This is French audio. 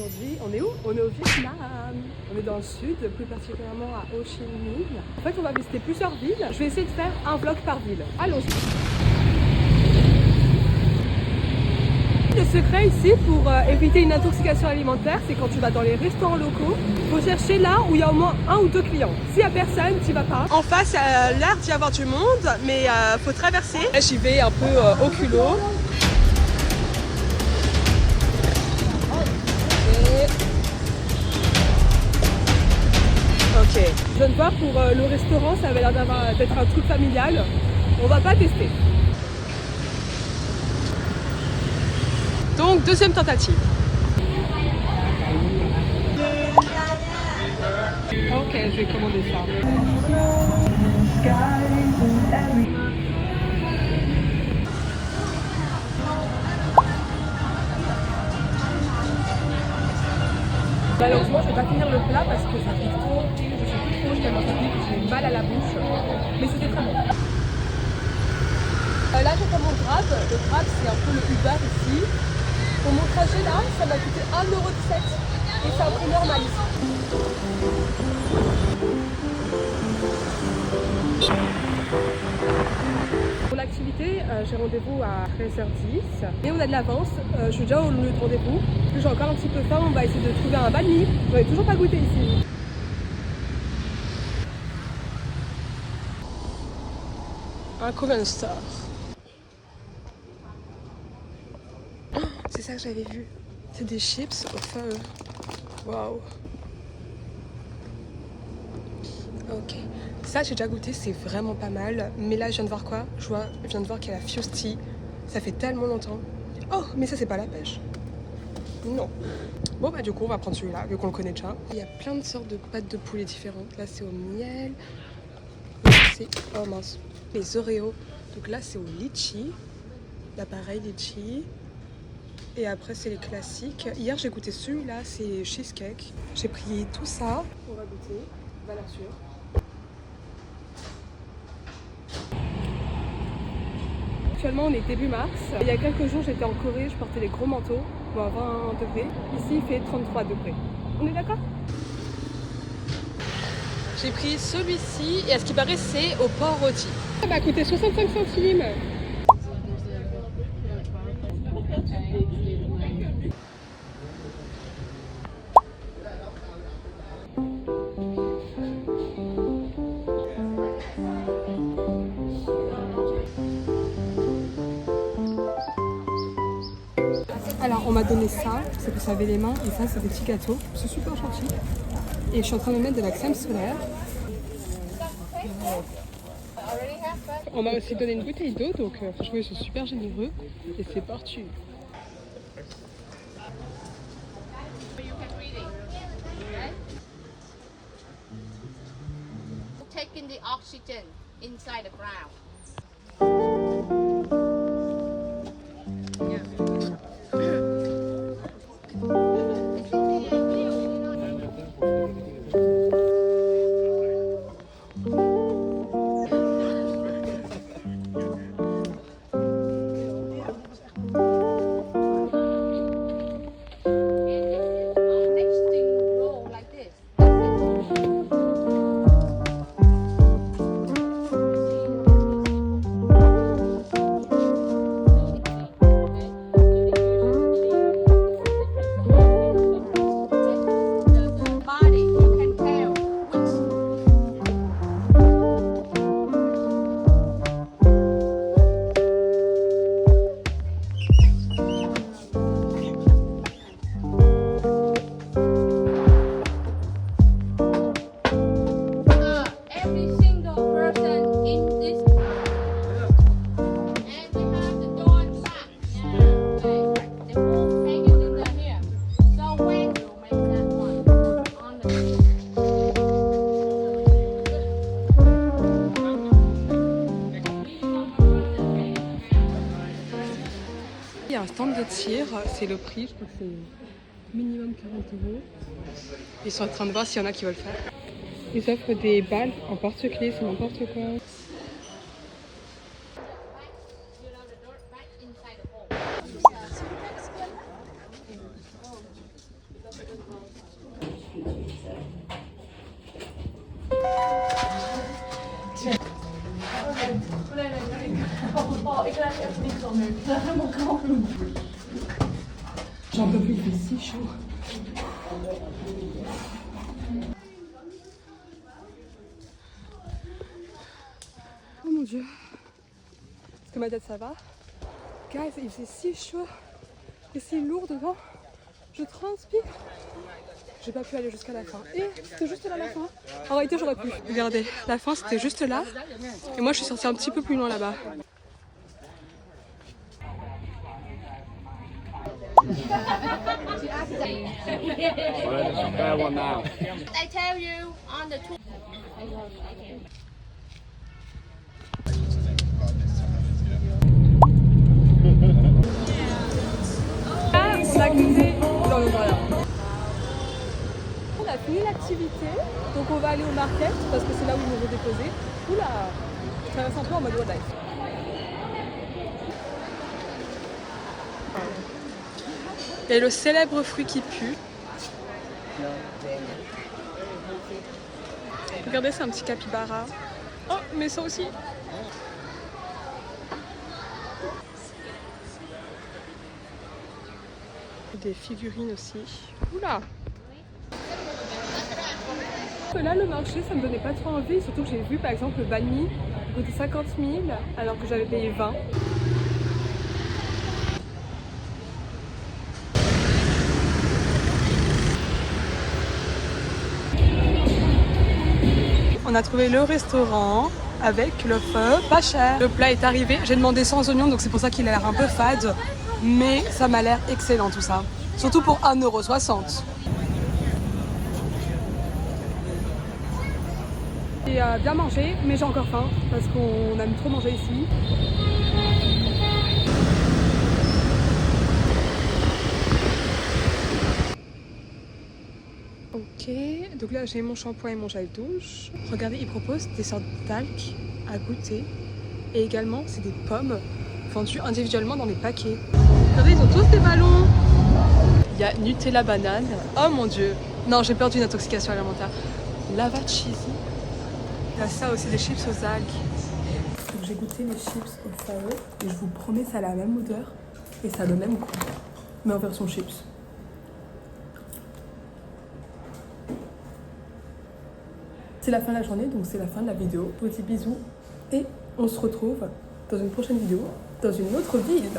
Aujourd'hui, on est où? On est au Vietnam. On est dans le sud, plus particulièrement à Ho Chi Minh. En fait, on va visiter plusieurs villes. Je vais essayer de faire un vlog par ville. Allons-y. Le secret ici pour éviter une intoxication alimentaire, c'est quand tu vas dans les restaurants locaux, il faut chercher là où il y a au moins 1 ou 2 clients. S'il n'y a personne, tu vas pas. En face, il y a l'air d'y avoir du monde, mais faut traverser. Là, j'y vais un peu au culot. Ok. Je viens de voir pour le restaurant, ça avait l'air d'être un truc familial. On va pas tester. Donc, deuxième tentative. Ok, je vais commander ça. Malheureusement, je vais pas finir le plat parce que ça pique trop. Je sais plus trop tellement ça pique, j'ai mal à la bouche. Mais c'était très bon. Là, j'attends mon Grab. Le Grab, c'est un peu le Uber ici. Pour mon trajet là, ça m'a coûté 1,17 € et c'est un prix normal ici. Pour l'activité, j'ai rendez-vous à 13h10 et on a de l'avance. Je suis déjà au lieu de rendez-vous. J'ai encore un petit peu faim, on va essayer de trouver un banh mi. On n'a toujours pas goûté ici. Un Korean Star. Oh, c'est ça que j'avais vu. C'est des chips au feu. Waouh. Ok. Ça, j'ai déjà goûté, c'est vraiment pas mal. Mais là, je viens de voir quoi? Je viens de voir qu'il y a la Fusty. Ça fait tellement longtemps. Oh, mais ça, c'est pas la pêche. Non. Bon, bah, du coup, on va prendre celui-là, vu qu'on le connaît déjà. Il y a plein de sortes de pâtes de poulet différentes. Là, c'est au miel. Là, c'est. Oh mince. Les Oreos. Donc là, c'est au litchi. Là, pareil, litchi. Et après, c'est les classiques. Hier, j'ai goûté celui-là, c'est cheesecake. J'ai pris tout ça. On va goûter. Valeur sûre. Actuellement, on est début mars. Il y a quelques jours, j'étais en Corée, je portais des gros manteaux, bon, à 20 degrés. Ici, il fait 33 degrés. On est d'accord? J'ai pris celui-ci et à ce qui paraît, c'est au porc rôti. Ça m'a coûté 65 centimes. Alors, on m'a donné ça, c'est pour laver les mains, et ça, c'est des petits gâteaux. C'est super gentil. Et je suis en train de mettre de la crème solaire. On m'a aussi donné une bouteille d'eau, donc franchement, ils sont super généreux. Et c'est parti. Taking the oxygen inside the ground. Il y a un stand de tir, c'est le prix, je crois que c'est minimum 40 €. Ils sont en train de voir s'il y en a qui veulent faire. Ils offrent des balles en porte-clés, c'est n'importe quoi. J'en peux plus, il fait si chaud. Oh mon dieu. Est-ce que ma tête ça va? Guys, il fait si chaud et c'est lourd devant. Je transpire. J'ai pas pu aller jusqu'à la fin. Et c'était juste là la fin. En réalité, j'aurais pu. Regardez, la fin c'était juste là. Et moi, je suis sortie un petit peu plus loin là-bas. I tell you on the tour. Ah, on a glissé dans le voilà. On a fini l'activité, donc on va aller au market parce que c'est là où ils nous ont déposé. Oula, je traverse un peu en mode what life. Et le célèbre fruit qui pue. Regardez, c'est un petit capybara. Oh, mais ça aussi. Des figurines aussi. Oula! Là, le marché, ça me donnait pas trop envie, surtout que j'ai vu par exemple le banh mi coûter 50 000 alors que j'avais payé 20. On a trouvé le restaurant avec le feu pas cher. Le plat est arrivé, j'ai demandé sans oignon donc c'est pour ça qu'il a l'air un peu fade. Mais ça m'a l'air excellent tout ça. Surtout pour 1,60 €. J'ai bien mangé, mais j'ai encore faim parce qu'on aime trop manger ici. Ok, donc là j'ai mon shampoing et mon gel douche. Regardez, ils proposent des sortes d'algues à goûter. Et également, c'est des pommes vendues individuellement dans les paquets. Regardez, ils ont tous des ballons. Il y a Nutella banane. Oh mon dieu. Non, j'ai peur d'une intoxication alimentaire. Lava cheesy. Il y a ça aussi, des chips aux algues. Donc j'ai goûté les chips au favo et je vous promets, ça a la même odeur et ça a le même goût. Mais en version chips. C'est la fin de la journée, donc c'est la fin de la vidéo. Petits bisous et on se retrouve dans une prochaine vidéo, dans une autre ville.